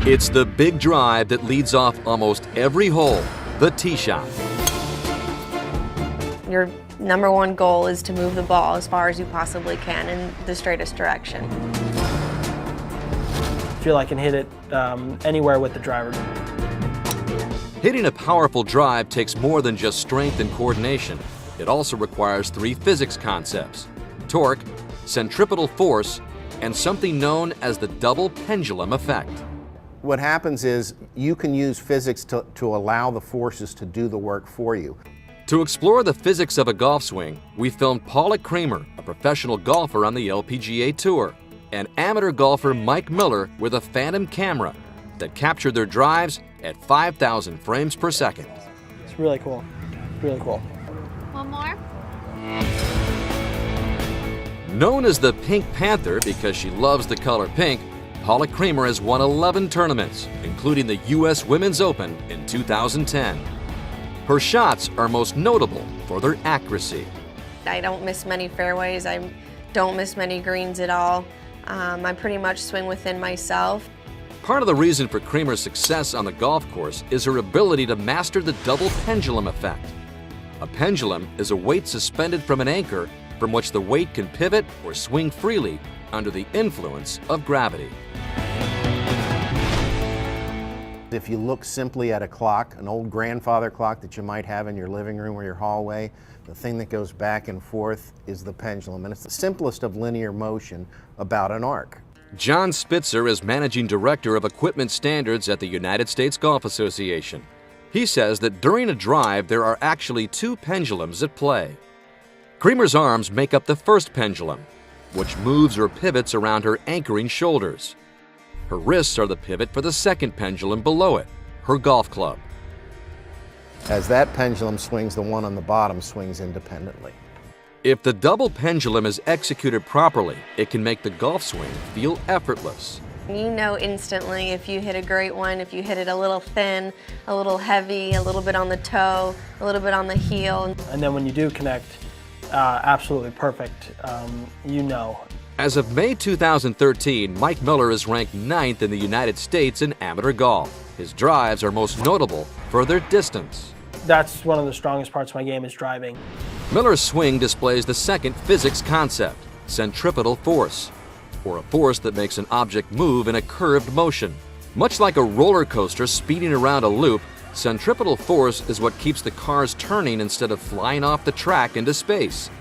It's the big drive that leads off almost every hole, the tee shot. Your number one goal is to move the ball as far as you possibly can in the straightest direction. I feel I can hit it anywhere with the driver. Hitting a powerful drive takes more than just strength and coordination. It also requires three physics concepts: torque, centripetal force, and something known as the double pendulum effect. What happens is you can use physics to allow the forces to do the work for you. To explore the physics of a golf swing, we filmed Paula Creamer, a professional golfer on the LPGA Tour, and amateur golfer Mike Miller with a Phantom camera that captured their drives at 5,000 frames per second. It's really cool, really cool. One more? Known as the Pink Panther because she loves the color pink, Paula Creamer has won 11 tournaments, including the U.S. Women's Open in 2010. Her shots are most notable for their accuracy. I don't miss many fairways. I don't miss many greens at all. I pretty much swing within myself. Part of the reason for Creamer's success on the golf course is her ability to master the double pendulum effect. A pendulum is a weight suspended from an anchor from which the weight can pivot or swing freely under the influence of gravity. If you look simply at a clock, an old grandfather clock that you might have in your living room or your hallway, the thing that goes back and forth is the pendulum, and it's the simplest of linear motion about an arc. John Spitzer is Managing Director of Equipment Standards at the United States Golf Association. He says that during a drive there are actually two pendulums at play. Creamer's arms make up the first pendulum, which moves or pivots around her anchoring shoulders. Her wrists are the pivot for the second pendulum below it, her golf club. As that pendulum swings, the one on the bottom swings independently. If the double pendulum is executed properly, it can make the golf swing feel effortless. You know instantly if you hit a great one, if you hit it a little thin, a little heavy, a little bit on the toe, a little bit on the heel. And then when you do connect, absolutely perfect, you know. As of May 2013, Mike Miller is ranked 9th in the United States in amateur golf. His drives are most notable for their distance. That's one of the strongest parts of my game is driving. Miller's swing displays the second physics concept, centripetal force, or a force that makes an object move in a curved motion. Much like a roller coaster speeding around a loop, centripetal force is what keeps the cars turning instead of flying off the track into space.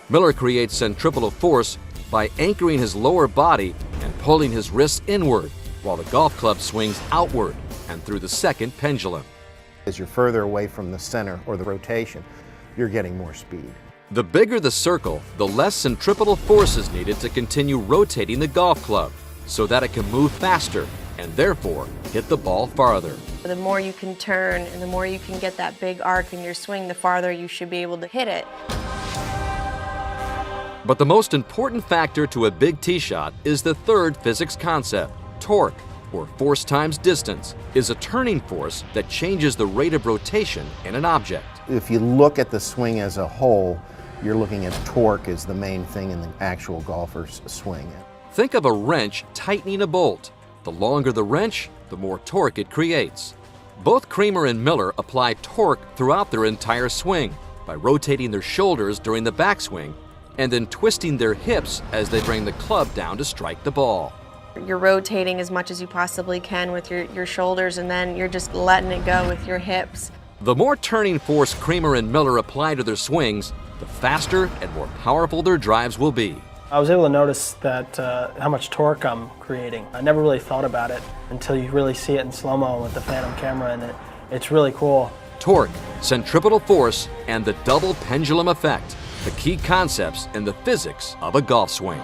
Miller creates centripetal force by anchoring his lower body and pulling his wrists inward, while the golf club swings outward and through the second pendulum. As you're further away from the center or the rotation, you're getting more speed. The bigger the circle, the less centripetal force is needed to continue rotating the golf club so that it can move faster and therefore hit the ball farther. The more you can turn and the more you can get that big arc in your swing, the farther you should be able to hit it. But the most important factor to a big tee shot is the third physics concept. Torque, or force times distance, is a turning force that changes the rate of rotation in an object. If you look at the swing as a whole, you're looking at torque as the main thing in the actual golfer's swing. Think of a wrench tightening a bolt. The longer the wrench, the more torque it creates. Both Creamer and Miller apply torque throughout their entire swing by rotating their shoulders during the backswing and then twisting their hips as they bring the club down to strike the ball. You're rotating as much as you possibly can with your shoulders, and then you're just letting it go with your hips. The more turning force Creamer and Miller apply to their swings, the faster and more powerful their drives will be. I was able to notice that how much torque I'm creating. I never really thought about it until you really see it in slow-mo with the Phantom camera, and it's really cool. Torque, centripetal force, and the double pendulum effect, the key concepts in the physics of a golf swing.